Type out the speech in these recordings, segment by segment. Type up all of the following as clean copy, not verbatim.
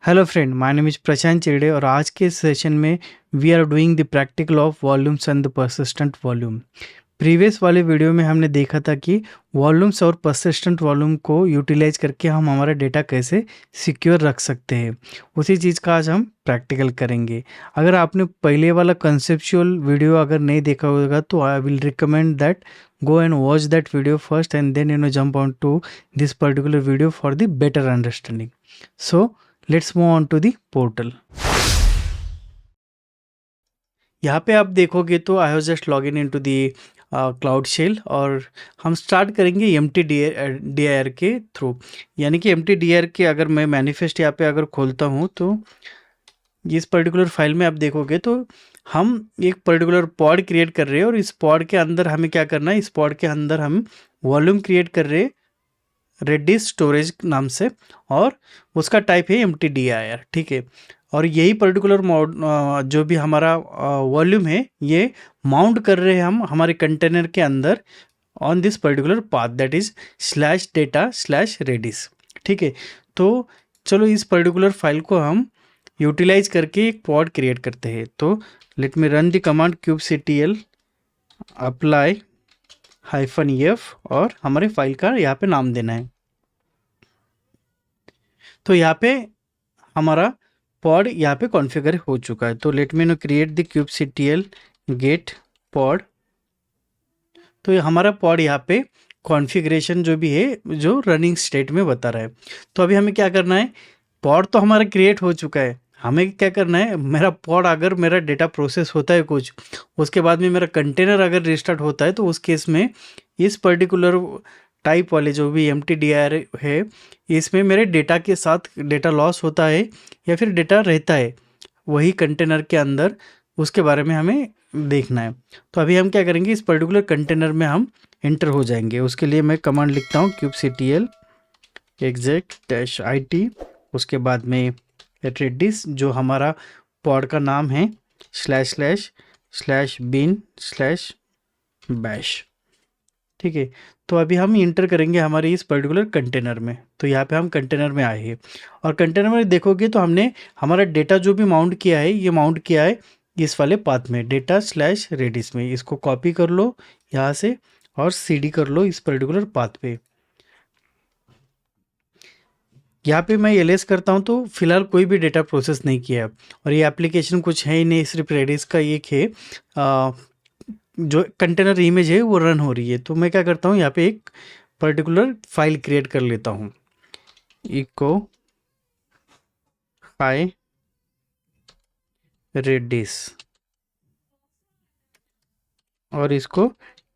Hello friend, my name is Prashant Chide और आज के सेशन में we are doing the practical of volumes and the persistent volume. Previous वाले video में हमने देखा था कि वॉल्यूम्स और परसिस्टेंट वॉल्यूम को यूटिलाइज करके हम हमारा डेटा कैसे सिक्योर रख सकते हैं। उसी चीज़ का आज हम प्रैक्टिकल करेंगे। अगर आपने पहले वाला कंसेप्चुअल वीडियो अगर नहीं देखा होगा तो I will recommend that go and watch that video first and then jump on to this particular video for the better understanding. So let's move on to the portal. यहाँ पे आप देखोगे तो I have just log in to the cloud shell और हम start करेंगे M T D R के through. यानी कि एम टी डी आर के अगर मैं मैनिफेस्ट यहाँ पे अगर खोलता हूँ तो इस पर्टिकुलर फाइल में आप देखोगे तो हम एक पर्टिकुलर पॉड क्रिएट कर रहे हैं और इस पॉड के अंदर हमें क्या करना है, इस पॉड के अंदर हम वॉल्यूम क्रिएट कर रहे हैं रेडिस स्टोरेज नाम से और उसका टाइप है MTDIR। ठीक है, और यही पर्टिकुलर जो भी हमारा वॉल्यूम है ये माउंट कर रहे हैं हम हमारे कंटेनर के अंदर on this particular path that is /data/redis। ठीक है, तो चलो इस पर्टिकुलर फाइल को हम यूटिलाइज करके एक पॉड क्रिएट करते हैं। तो let me run the command kubectl apply -f और हमारे फाइल का यहाँ पे नाम देना है। तो यहाँ पे हमारा पॉड यहाँ पे कॉन्फ़िगर हो चुका है। तो let me now create the kubectl get pod. तो ये हमारा पॉड यहाँ पे कॉन्फ़िगरेशन जो भी है जो रनिंग स्टेट में बता रहा है। तो अभी हमें क्या करना है, पॉड तो हमारा क्रिएट हो चुका है, हमें क्या करना है, मेरा पॉड अगर मेरा डेटा प्रोसेस होता है कुछ, उसके बाद में मेरा कंटेनर अगर रिस्टार्ट होता है तो उस केस में इस पर्टिकुलर टाइप वाले जो भी MTDIR है इसमें मेरे डेटा के साथ डेटा लॉस होता है या फिर डेटा रहता है वही कंटेनर के अंदर, उसके बारे में हमें देखना है। तो अभी हम क्या करेंगे, इस पर्टिकुलर कंटेनर में हम एंटर हो जाएंगे। उसके लिए मैं कमांड लिखता हूँ kubectl exec-it, उसके बाद में redis जो हमारा पॉड का नाम है //bin/bash। ठीक है, तो अभी हम इंटर करेंगे हमारे इस पर्टिकुलर कंटेनर में। तो यहाँ पे हम कंटेनर में आए हैं और कंटेनर में देखोगे तो हमने हमारा डेटा जो भी माउंट किया है ये माउंट किया है इस वाले पाथ में data/redis में। इसको कॉपी कर लो यहाँ से और CD कर लो इस पर्टिकुलर पाथ पे। यहाँ पे मैं ls करता हूँ तो फिलहाल कोई भी डेटा प्रोसेस नहीं किया और ये एप्लीकेशन कुछ है ही नहीं, सिर्फ रेडिस का एक है जो कंटेनर इमेज है वो रन हो रही है। तो मैं क्या करता हूँ, यहाँ पे एक पर्टिकुलर फाइल क्रिएट कर लेता हूँ echo hi redis और इसको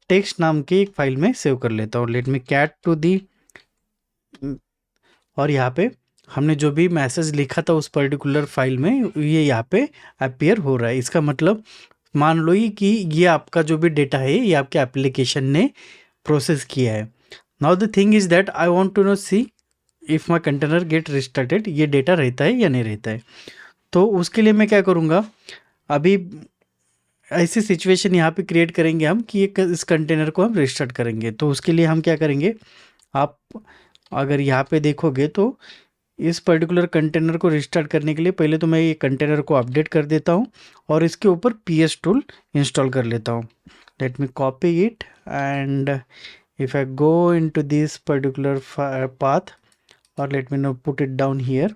टेक्स्ट नाम की एक फाइल में सेव कर लेता हूँ। Let me cat to the, और यहाँ पे हमने जो भी मैसेज लिखा था उस पर्टिकुलर फाइल में ये यहाँ पे अपीयर हो रहा है। इसका मतलब मान लो ही कि ये आपका जो भी डेटा है ये आपके एप्लीकेशन ने प्रोसेस किया है। Now the thing is that I want to now see if my container get restarted, ये डेटा रहता है या नहीं रहता है। तो उसके लिए मैं क्या करूँगा, अभी ऐसी सिचुएशन यहाँ पे क्रिएट करेंगे हम कि इस कंटेनर को हम रिस्टार्ट करेंगे। तो उसके लिए हम क्या करेंगे, आप अगर यहाँ पे देखोगे तो इस पर्टिकुलर कंटेनर को रिस्टार्ट करने के लिए पहले तो मैं ये कंटेनर को अपडेट कर देता हूँ और इसके ऊपर PS टूल इंस्टॉल कर लेता हूँ। Let me copy it and if I go into this particular path और let me know put it down here.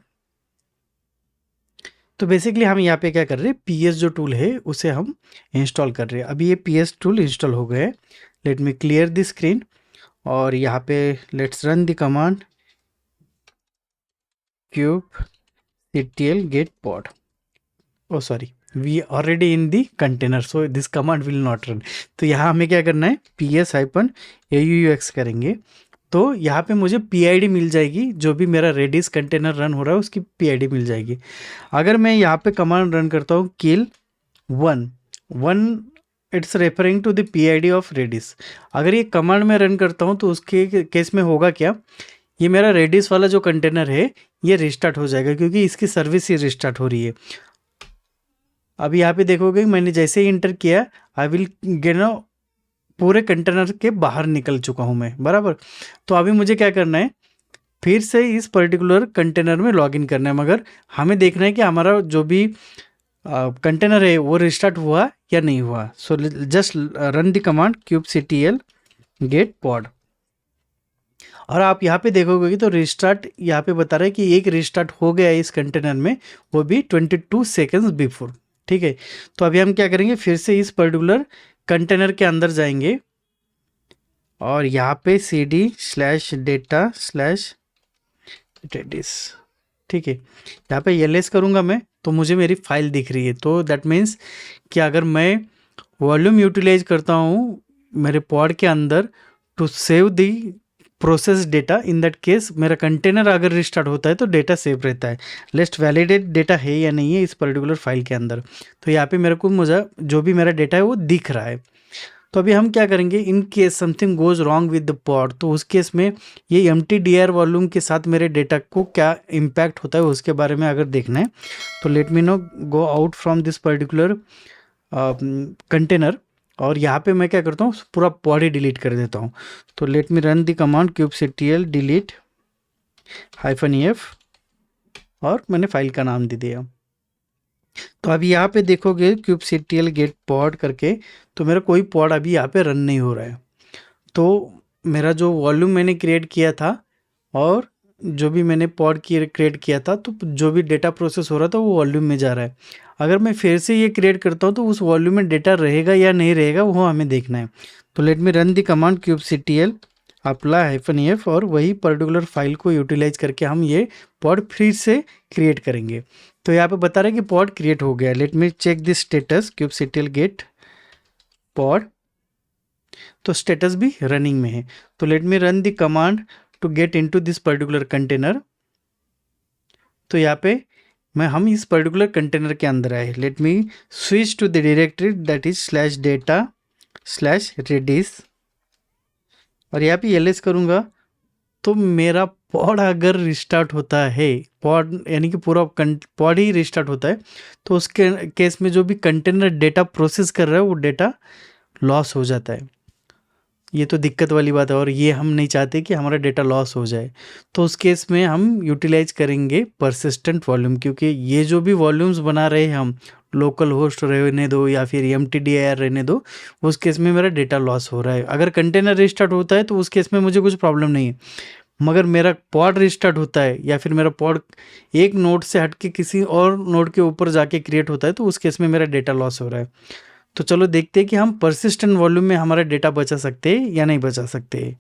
तो बेसिकली हम यहाँ पे क्या कर रहे हैं, PS जो टूल है उसे हम इंस्टॉल कर रहे हैं। अभी ये PS टूल इंस्टॉल हो गए। Late me clear the screen और यहाँ पे let's run the command kubectl get pod। oh sorry, we already in the container so this command will not run। तो यहाँ हमें क्या करना है, PS-AUX करेंगे तो यहाँ पे मुझे PID मिल जाएगी, जो भी मेरा रेडिस कंटेनर रन हो रहा है उसकी PID मिल जाएगी। अगर मैं यहाँ पे कमांड रन करता हूँ kill 1 it's referring to the PID of Redis. अगर ये कमांड में रन करता हूँ तो उसके केस में होगा क्या, ये मेरा रेडिस वाला जो कंटेनर है ये रिस्टार्ट हो जाएगा क्योंकि इसकी सर्विस ही रिस्टार्ट हो रही है। अभी यहाँ पे देखोगे मैंने जैसे ही इंटर किया आई विल गेट नो पूरे कंटेनर के बाहर निकल चुका हूँ मैं, बराबर। तो अभी मुझे क्या करना है, फिर से इस पर्टिकुलर कंटेनर में लॉगिन करना है, मगर हमें देखना है कि हमारा जो भी कंटेनर है वो रिस्टार्ट हुआ या नहीं हुआ। So just run the command kubectl get pod, और आप यहाँ पे देखोगे कि तो रिस्टार्ट यहाँ पे बता रहा है कि एक रिस्टार्ट हो गया है इस कंटेनर में, वो भी 22 सेकेंड्स बिफोर। ठीक है, तो अभी हम क्या करेंगे, फिर से इस पर्टिकुलर कंटेनर के अंदर जाएंगे और यहाँ पे cd/data/redis, ठीक है, यहाँ पे ls करूँगा मैं, तो मुझे मेरी फाइल दिख रही है। तो दैट मीन्स कि अगर मैं वॉल्यूम यूटिलाइज करता हूँ मेरे पॉड के अंदर to save the process data, in that case मेरा कंटेनर अगर रिस्टार्ट होता है तो डेटा सेव रहता है। लेट्स वैलिडेट डेटा है या नहीं है इस पर्टिकुलर फाइल के अंदर। तो यहाँ पे मेरे को मुझे जो भी मेरा डेटा है वो दिख रहा है। तो अभी हम क्या करेंगे, in case something goes wrong with the pod, तो उस केस में ये mtdr वॉल्यूम के साथ मेरे डेटा को क्या इम्पैक्ट होता है उसके बारे में अगर देखना है, तो let me no go out from this particular container, और यहाँ पे मैं क्या करता हूँ, पूरा पॉड ही डिलीट कर देता हूँ। तो let me run the command kubectl delete -ef, और मैंने फाइल का नाम दे दिया। तो अभी यहाँ पे देखोगे kubectl गेट पॉड करके, तो मेरा कोई पॉड अभी यहाँ पे रन नहीं हो रहा है। तो मेरा जो वॉल्यूम मैंने क्रिएट किया था और जो भी मैंने पॉड क्रिएट किया था, तो जो भी डेटा प्रोसेस हो रहा था वो वॉल्यूम में जा रहा है। अगर मैं फिर से ये क्रिएट करता हूँ तो उस वॉल्यूम में डेटा रहेगा या नहीं रहेगा वो हमें देखना है। तो let me run the command kubectl -f, और वही पर्टिकुलर फाइल को यूटिलाइज करके हम ये पॉड फिर से क्रिएट करेंगे। तो यहाँ पे बता रहे हैं कि पॉड क्रिएट हो गया। Let me check this status kubectl get pod, तो स्टेटस भी रनिंग में है। तो let me run the command to get into this particular container. तो यहाँ पे हम इस पर्टिकुलर कंटेनर के अंदर आए। Let me switch to the directory that is /data/redis, और यहाँ पे ls करूँगा। तो मेरा पॉड अगर रिस्टार्ट होता है, पॉड यानी कि पूरा पॉड ही रिस्टार्ट होता है, तो उसके केस में जो भी कंटेनर डेटा प्रोसेस कर रहा है वो डेटा लॉस हो जाता है। ये तो दिक्कत वाली बात है, और ये हम नहीं चाहते कि हमारा डेटा लॉस हो जाए। तो उस केस में हम यूटिलाइज करेंगे परसिस्टेंट वॉल्यूम, क्योंकि ये जो भी वॉल्यूम्स बना रहे हैं हम, लोकल होस्ट रहने दो या फिर mtdir रहने दो, उस केस में मेरा डेटा लॉस हो रहा है। अगर कंटेनर रिस्टार्ट होता है तो उस केस में मुझे कुछ प्रॉब्लम नहीं है, मगर मेरा पॉड रिस्टार्ट होता है या फिर मेरा पॉड एक नोड से हट के किसी और नोड के ऊपर जाके क्रिएट होता है, तो उस केस में मेरा डेटा लॉस हो रहा है। तो चलो देखते हैं कि हम परसिस्टेंट वॉल्यूम में हमारा डेटा बचा सकते हैं या नहीं बचा सकते।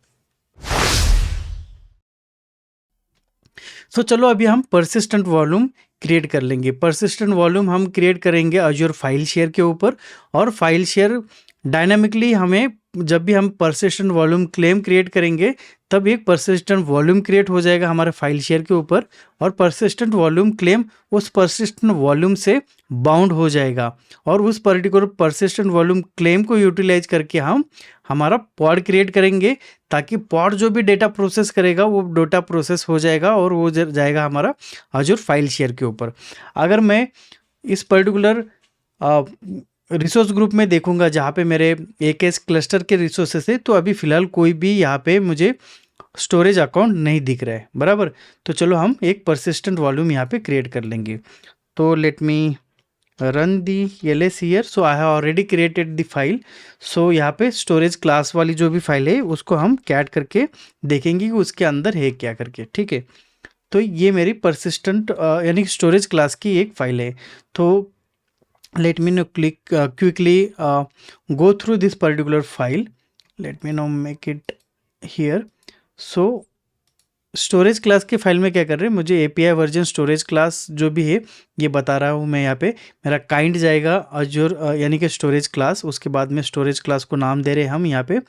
तो चलो अभी हम परसिस्टेंट वॉल्यूम क्रिएट कर लेंगे। परसिस्टेंट वॉल्यूम हम क्रिएट करेंगे अज्योर फाइल शेयर के ऊपर, और फाइल शेयर डायनामिकली हमें जब भी हम परसिस्टेंट वॉल्यूम क्लेम क्रिएट करेंगे तब एक परसिस्टेंट वॉल्यूम क्रिएट हो जाएगा हमारे फाइल शेयर के ऊपर, और परसिस्टेंट वॉल्यूम क्लेम उस परसिस्टेंट वॉल्यूम से बाउंड हो जाएगा, और उस पर्टिकुलर परसिस्टेंट वॉल्यूम क्लेम को यूटिलाइज करके हम हमारा पॉड क्रिएट करेंगे, ताकि पॉड जो भी डेटा प्रोसेस करेगा वो डेटा प्रोसेस हो जाएगा और वो जाएगा हमारा अज्योर फाइल शेयर के ऊपर। अगर मैं इस पर्टिकुलर रिसोर्स ग्रुप में देखूंगा जहाँ पे मेरे AKS क्लस्टर के रिसोर्सेस है, तो अभी फ़िलहाल कोई भी यहाँ पे मुझे स्टोरेज अकाउंट नहीं दिख रहा है, बराबर। तो चलो हम एक परसिस्टेंट वॉल्यूम यहाँ पे क्रिएट कर लेंगे। तो let me run the ls here. So I have already created the file. So यहाँ पे स्टोरेज क्लास वाली जो भी फाइल है उसको हम कैट करके देखेंगे कि उसके अंदर है क्या करके, ठीक है। तो ये मेरी परसिस्टेंट यानी स्टोरेज क्लास की एक फाइल है। तो let me now quickly go through this particular file. Let me now make it here. So storage class के फाइल में क्या कर रहे हैं, मुझे API वर्जन स्टोरेज क्लास जो भी है ये बता रहा हूँ मैं। यहाँ पे मेरा काइंड जाएगा अज्योर यानी कि स्टोरेज क्लास, उसके बाद में स्टोरेज क्लास को नाम दे रहे हैं हम यहाँ पे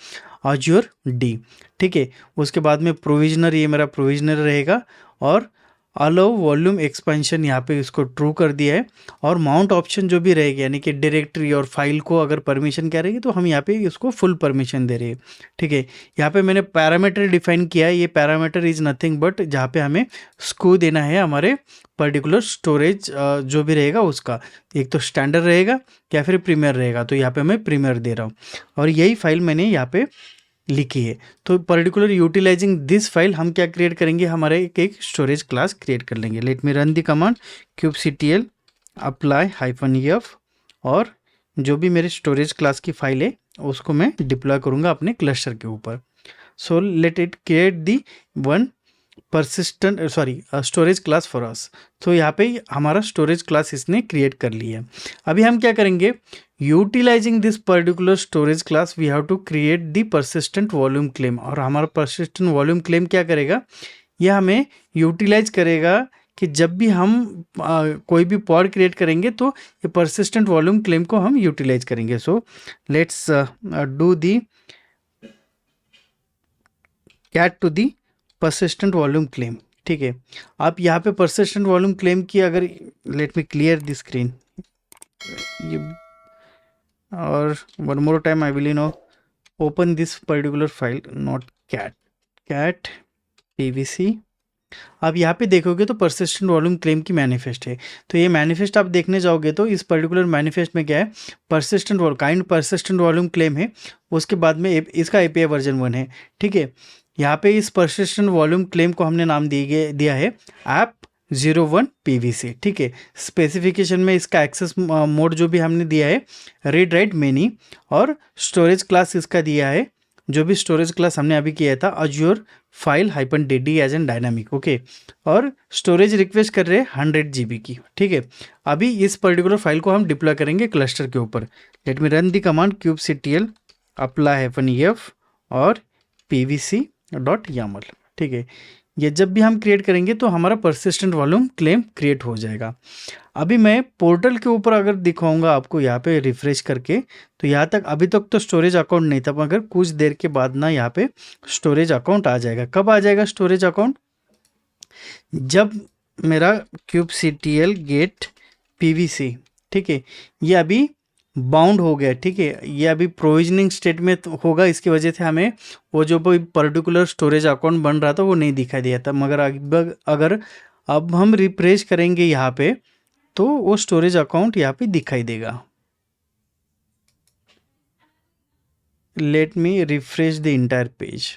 अज्योर D, ठीक है। उसके बाद में प्रोविजनर, ये मेरा प्रोविजनर रहेगा, और अलाउ वॉल्यूम एक्सपेंशन यहाँ पे इसको ट्रू कर दिया है, और माउंट ऑप्शन जो भी रहेगी यानी कि डायरेक्टरी और फाइल को अगर परमिशन क्या रहेगी तो हम यहाँ पे इसको फुल परमिशन दे रहे हैं, ठीक है। यहाँ पे मैंने पैरामीटर डिफाइन किया है। ये पैरामीटर इज़ नथिंग बट जहाँ पे हमें स्को देना है हमारे पर्टिकुलर स्टोरेज जो भी रहेगा उसका, एक तो स्टैंडर्ड रहेगा या फिर प्रीमियर रहेगा। तो यहाँ पे मैं प्रीमियर दे रहा हूँ, और यही फाइल मैंने यहाँ पे लिखी है। तो पर्टिकुलर यूटिलाइजिंग दिस फाइल हम क्या क्रिएट करेंगे, हमारे एक स्टोरेज क्लास क्रिएट कर लेंगे। Late me run the command kubectl apply -f, और जो भी मेरे स्टोरेज क्लास की फाइल है उसको मैं डिप्लॉय करूँगा अपने क्लस्टर के ऊपर। So let it create the one persistent storage class for us. तो यहाँ पे हमारा स्टोरेज क्लास इसने क्रिएट कर लिया है। अभी हम क्या करेंगे, utilizing this particular storage class we have to create the persistent volume claim. और हमारा persistent वॉल्यूम क्लेम क्या करेगा, यह हमें यूटिलाइज करेगा कि जब भी हम कोई भी पॉड क्रिएट करेंगे तो ये persistent वॉल्यूम क्लेम को हम यूटिलाइज करेंगे। So let's do the cat to the persistent volume claim. ठीक है, आप यहाँ पे persistent वॉल्यूम क्लेम की अगर, let me clear the screen, ये और one more time I will now open this particular file, not cat pvc। आप यहाँ पे देखोगे तो persistent वॉल्यूम क्लेम की मैनिफेस्ट है। तो ये मैनिफेस्ट आप देखने जाओगे तो इस पर्टिकुलर मैनिफेस्ट में क्या है, persistent वॉल्यूम क्लेम है, उसके बाद में इसका API वर्जन 1 है। ठीक है, यहाँ पे इस persistent वॉल्यूम क्लेम को हमने नाम दिया है app01 pvc। ठीक है, स्पेसिफिकेशन में इसका एक्सेस मोड जो भी हमने दिया है रीड राइट मेनी, और स्टोरेज क्लास इसका दिया है, जो भी स्टोरेज क्लास हमने अभी किया था Azure file -dd as an dynamic. Okay, और स्टोरेज रिक्वेस्ट कर रहे हैं 100 GB की। ठीक है, अभी इस पर्टिकुलर फाइल को हम डिप्लॉय करेंगे क्लस्टर के ऊपर। Late me run the command kubectl apply -f और pvc.yaml। ठीक है, ये जब भी हम क्रिएट करेंगे तो हमारा persistent वॉल्यूम क्लेम क्रिएट हो जाएगा। अभी मैं पोर्टल के ऊपर अगर दिखाऊंगा आपको यहाँ पे रिफ्रेश करके, तो यहाँ तक अभी तक तो स्टोरेज अकाउंट नहीं था, मगर कुछ देर के बाद ना यहाँ पे स्टोरेज अकाउंट आ जाएगा। कब आ जाएगा स्टोरेज अकाउंट, जब मेरा kubectl गेट pvc, ठीक है, ये अभी बाउंड हो गया। ठीक है, ये अभी प्रोविजनिंग स्टेट में तो होगा, इसकी वजह से हमें वो जो पर्टिकुलर स्टोरेज अकाउंट बन रहा था वो नहीं दिखाई दिया था। मगर अगर अब हम रिफ्रेश करेंगे यहाँ पे तो वो स्टोरेज अकाउंट यहाँ पे दिखाई देगा। Let me refresh the entire page.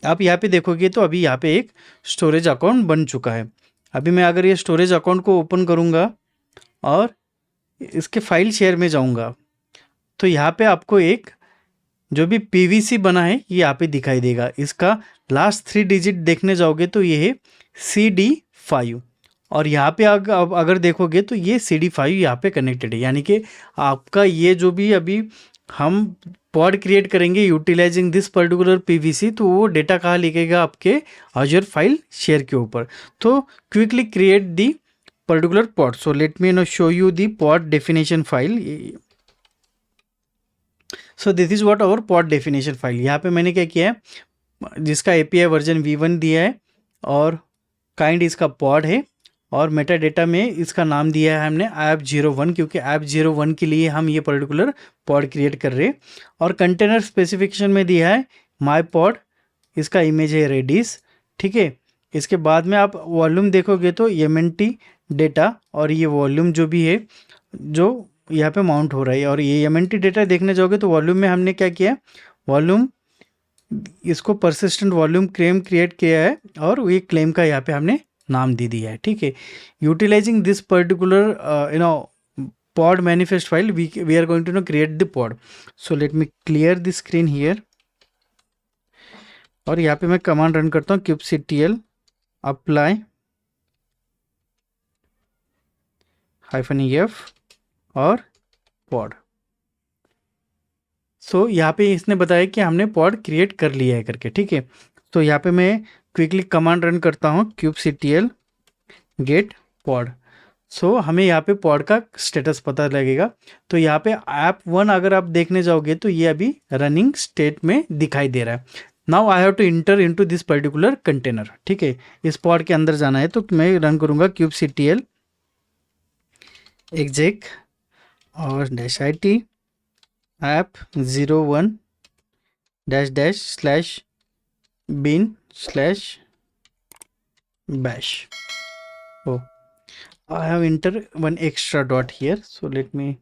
आप यहाँ पे देखोगे तो अभी यहाँ पे एक स्टोरेज अकाउंट बन चुका है। अभी मैं अगर ये स्टोरेज अकाउंट को ओपन करूँगा और इसके फाइल शेयर में जाऊँगा तो यहाँ पे आपको एक जो भी पीवीसी बना है ये यहाँ पे दिखाई देगा। इसका लास्ट 3 डिजिट देखने जाओगे तो ये है CD5, और यहाँ पे अगर देखोगे तो ये CD5 यहाँ पे कनेक्टेड है। यानी कि आपका ये जो भी अभी हम पॉड क्रिएट करेंगे यूटिलाइजिंग दिस पर्टिकुलर पीवीसी, तो वो डेटा कहाँ लिखेगा, आपके अज्योर फाइल शेयर के ऊपर। तो quickly create the particular pod. So let me now show you the pod definition file. So this is what our pod definition file. यहाँ पे मैंने क्या किया है, जिसका API वर्जन V1 दिया है और काइंड इसका पॉड है, और मेटा डेटा में इसका नाम दिया है हमने app01, क्योंकि app01 के लिए हम ये पर्टिकुलर पॉड क्रिएट कर रहे हैं। और कंटेनर स्पेसिफिकेशन में दिया है माई पॉड, इसका इमेज है रेडिस। ठीक है, इसके बाद में आप वॉल्यूम देखोगे तो MNT डेटा, और ये वॉल्यूम जो भी है जो यहाँ पे माउंट हो रहा है, और ये MNT डेटा देखने जाओगे तो वॉल्यूम में हमने क्या किया, वॉल्यूम इसको persistent वॉल्यूम क्लेम क्रिएट किया है, और ये क्लेम का यहाँ पे हमने नाम दे दिया है। ठीक है, utilizing this particular pod manifest file we are going to create the pod. So let me clear the screen here, और यहाँ पे मैं कमांड रन करता हूँ kubectl अप्लाई -f और पॉड। सो यहाँ पे इसने बताया कि हमने पॉड क्रिएट कर लिया है करके। ठीक है, तो यहाँ पे मैं क्विकली कमांड रन करता हूँ kubectl गेट पॉड। सो हमें यहाँ पे पॉड का स्टेटस पता लगेगा। तो यहाँ पे app1 अगर आप देखने जाओगे तो ये अभी रनिंग स्टेट में दिखाई दे रहा है। Now I have to enter into this particular container. ठीक है, इस पॉड के अंदर जाना है, तो मैं रन करूँगा kubectl exec और -it app01 /bin/bash। O, I have entered one extra dot here, so let me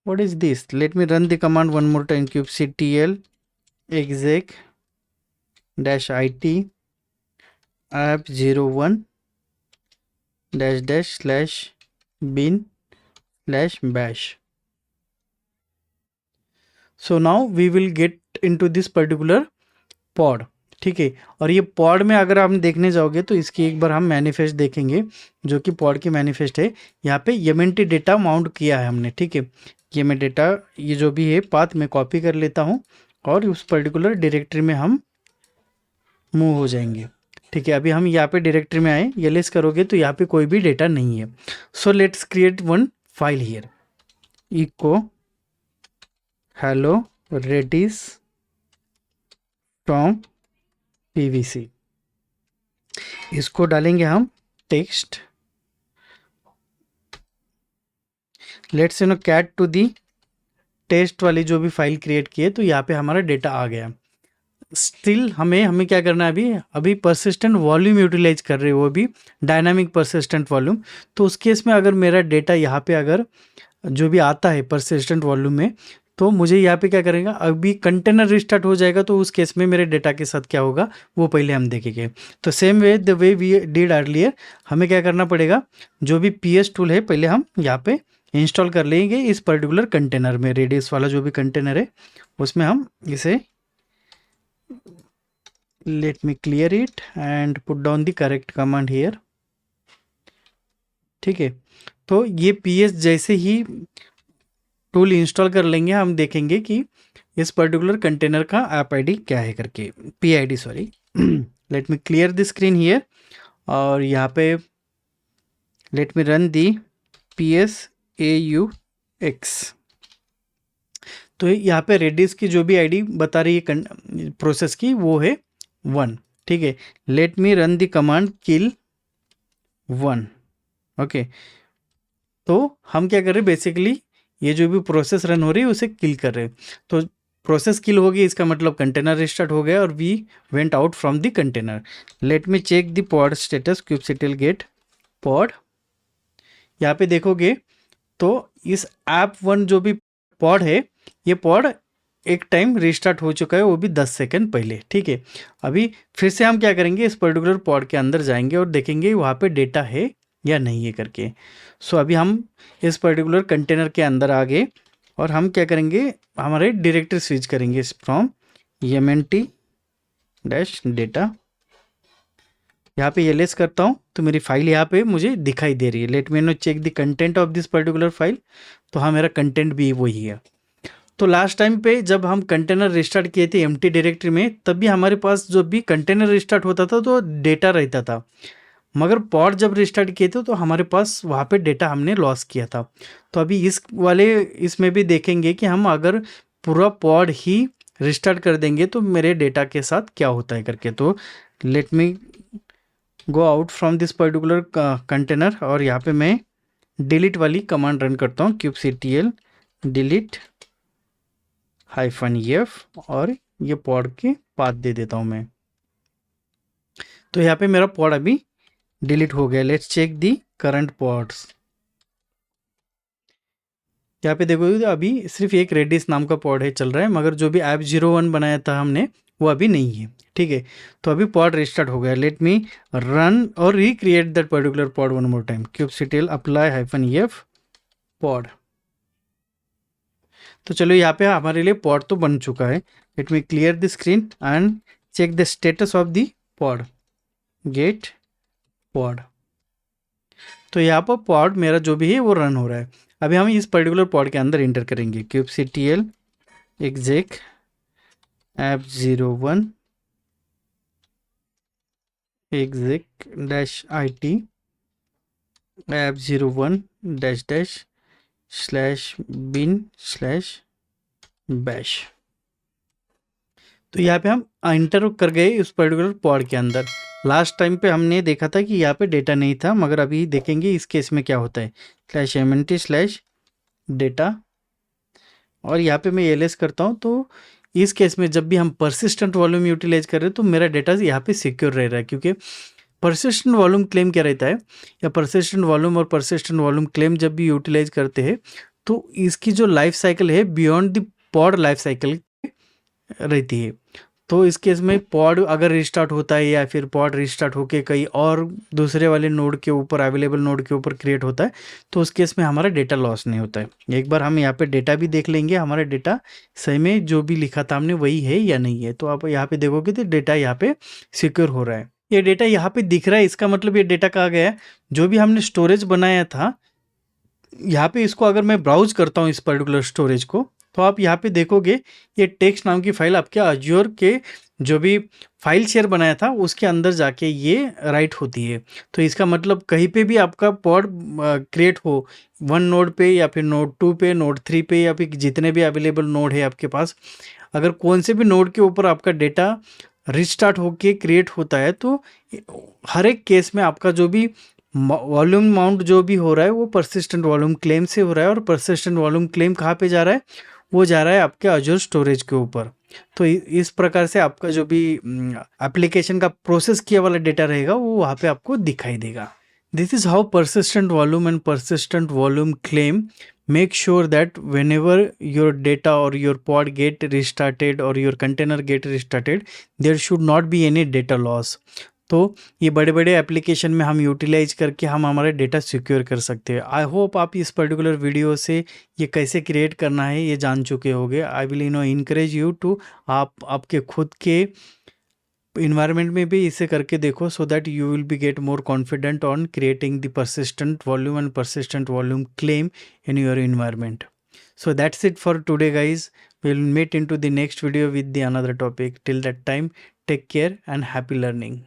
what is this? Let me run the command one more time. kubectl exec -it app01 /bin/bash. So now we will get into this particular pod. ठीक है, और ये pod में अगर आप देखने जाओगे तो इसकी एक बार हम मैनिफेस्ट देखेंगे, जो कि पॉड की मैनिफेस्ट है। यहाँ पे यमएनटी डेटा माउंट किया है हमने। ठीक है, ये मैं डेटा, ये जो भी है पाथ में कॉपी कर लेता हूँ और उस पर्टिकुलर डायरेक्टरी में हम मूव हो जाएंगे। ठीक है, अभी हम यहाँ पे डायरेक्टरी में आए, एलएस करोगे तो यहाँ पे कोई भी डेटा नहीं है। So let's create one file here, echo hello Redis from PVC. इसको डालेंगे हम text, let's you know cat to the test वाली जो भी फाइल क्रिएट की है, तो यहाँ पे हमारा डेटा आ गया। स्टिल हमें क्या करना है, अभी परसिस्टेंट वॉल्यूम यूटिलाइज कर रहे हैं, वो भी डायनामिक परसिस्टेंट वॉल्यूम। तो उस केस में अगर मेरा डेटा यहाँ पे अगर जो भी आता है परसिस्टेंट वॉल्यूम में, तो मुझे यहाँ पे क्या करेगा, अभी कंटेनर रिस्टार्ट हो जाएगा, तो उस केस में मेरे डेटा के साथ क्या होगा वो पहले हम देखेंगे। तो same way the way we did earlier, हमें क्या करना पड़ेगा, जो भी PS टूल है पहले हम यहाँ पे इंस्टॉल कर लेंगे इस पर्टिकुलर कंटेनर में। रेडियस वाला जो भी कंटेनर है उसमें हम इसे, late me clear it and put down the correct command here. ठीक है, तो ये PS जैसे ही टूल इंस्टॉल कर लेंगे, हम देखेंगे कि इस पर्टिकुलर कंटेनर का ऐप आईडी क्या है करके, PID sorry. Late me clear the screen here, और यहाँ पे लेट मी रन दी PSAUX। तो यहाँ पे रेडिस की जो भी आईडी बता रही है प्रोसेस की, वो है 1। ठीक है, let me run the command kill 1। Okay, तो हम क्या कर रहे हैं, बेसिकली ये जो भी प्रोसेस रन हो रही है उसे किल कर रहे हैं। तो प्रोसेस किल हो गई, इसका मतलब कंटेनर रिस्टार्ट हो गया और we went out from the container. Let me check the pod status, kubectl get pod. यहाँ पे देखोगे तो इस app1 जो भी पॉड है, ये पॉड एक टाइम रिस्टार्ट हो चुका है, वो भी 10 सेकंड पहले। ठीक है, अभी फिर से हम क्या करेंगे, इस पर्टिकुलर पॉड के अंदर जाएंगे और देखेंगे वहाँ पे डेटा है या नहीं है करके। सो अभी हम इस पर्टिकुलर कंटेनर के अंदर आ गए और हम क्या करेंगे, हमारे डायरेक्टरी स्विच करेंगे फ्रॉम yamnt-data। यहाँ पे एलएस करता हूँ तो मेरी फाइल यहाँ पे मुझे दिखाई दे रही है। Let me now check the content of this particular file. तो हाँ, मेरा कंटेंट भी वही है। तो लास्ट टाइम पे जब हम कंटेनर रिस्टार्ट किए थे एम्प्टी डायरेक्टरी में, तब भी हमारे पास जो भी कंटेनर रिस्टार्ट होता था तो डेटा रहता था, मगर पॉड जब रिस्टार्ट किए थे तो हमारे पास वहाँ पे डेटा हमने लॉस किया था। तो अभी इसमें भी देखेंगे कि हम अगर पूरा पॉड ही रिस्टार्ट कर देंगे तो मेरे डेटा के साथ क्या होता है करके। तो let me go out from this particular container, और यहाँ पे मैं डिलीट वाली कमांड रन करता हूँ, kubectl डिलीट -f, और ये पॉड के पाथ दे देता हूँ मैं। तो यहाँ पे मेरा पॉड अभी डिलीट हो गया। Let's check the current pods. यहाँ पे देखो अभी सिर्फ एक रेडिस नाम का पॉड है चल रहा है, मगर जो भी app01 बनाया था हमने वो अभी नहीं है। ठीक है, तो अभी पॉड रिस्टार्ट हो गया। लेट मी रन और recreate that particular pod one more time, kubectl apply -f pod. तो चलो यहाँ पे हमारे लिए पॉड तो बन चुका है। Let me clear the screen and check the status of the pod, get pod. तो यहाँ पर पॉड मेरा जो भी है वो रन हो रहा है। अभी हम इस पर्टिकुलर पॉड के अंदर इंटर करेंगे, kubectl exec app01 exec -it app01 /bin/bash। तो यहाँ पे हम इंटर कर गए इस पर्टिकुलर पॉड के अंदर। लास्ट टाइम पे हमने देखा था कि यहाँ पे डेटा नहीं था, मगर अभी देखेंगे इस केस में क्या होता है, /mnt/data, और यहाँ पे मैं एलएस करता हूँ तो इस केस में जब भी हम persistent वॉल्यूम यूटिलाइज कर रहे हैं तो मेरा डेटा यहाँ पे सिक्योर रह रहा है, क्योंकि persistent वॉल्यूम क्लेम क्या रहता है, या persistent वॉल्यूम और persistent वॉल्यूम क्लेम जब भी यूटिलाइज करते हैं तो इसकी जो लाइफ साइकिल है beyond the pod life cycle रहती है। तो इस केस में पॉड अगर रिस्टार्ट होता है या फिर पॉड रिस्टार्ट होके कहीं और दूसरे वाले नोड के ऊपर, अवेलेबल नोड के ऊपर क्रिएट होता है, तो उस केस में हमारा डेटा लॉस नहीं होता है। एक बार हम यहाँ पे डेटा भी देख लेंगे, हमारा डेटा सही में जो भी लिखा था हमने वही है या नहीं है। तो आप यहाँ पे देखोगे तो डेटा यहाँ पे सिक्योर हो रहा है। ये डेटा यहाँ पे दिख रहा है, इसका मतलब ये डेटा कहाँ गया है, जो भी हमने स्टोरेज बनाया था यहाँ पे। इसको अगर मैं ब्राउज करता हूँ इस पर्टिकुलर स्टोरेज को, तो आप यहाँ पे देखोगे ये टेक्स्ट नाम की फाइल आपके अज्योर के जो भी फाइल शेयर बनाया था उसके अंदर जाके ये राइट होती है। तो इसका मतलब कहीं पे भी आपका पॉड क्रिएट हो, वन नोड पे या फिर नोड 2 पे, नोड 3 पे, या फिर जितने भी अवेलेबल नोड है आपके पास, अगर कौन से भी नोड के ऊपर आपका डेटा रिस्टार्ट होके क्रिएट होता है तो हर एक केस में आपका जो भी वॉल्यूम माउंट जो भी हो रहा है वो परसिस्टेंट वॉल्यूम क्लेम से हो रहा है। और परसिस्टेंट वॉल्यूम क्लेम कहाँ पे जा रहा है, वो जा रहा है आपके अज्योर स्टोरेज के ऊपर। तो इस प्रकार से आपका जो भी एप्लीकेशन का प्रोसेस किया वाला डेटा रहेगा वो वहाँ पे आपको दिखाई देगा। This is how persistent volume and persistent volume claim make sure that whenever your data or your pod get restarted or your container get restarted, there should not be any data loss. तो ये बड़े बड़े application में हम utilise करके हम हमारे data secure कर सकते हैं। आई होप आप इस पर्टिकुलर वीडियो से ये कैसे क्रिएट करना है ये जान चुके होंगे। I will encourage you to आप आपके खुद के इन्वायरमेंट में भी इसे करके देखो, so that you will be get more confident on creating the persistent volume and persistent volume claim in your environment. So that's it for today, guys. We'll meet into the next video with the another topic. Till that time, take care and happy learning.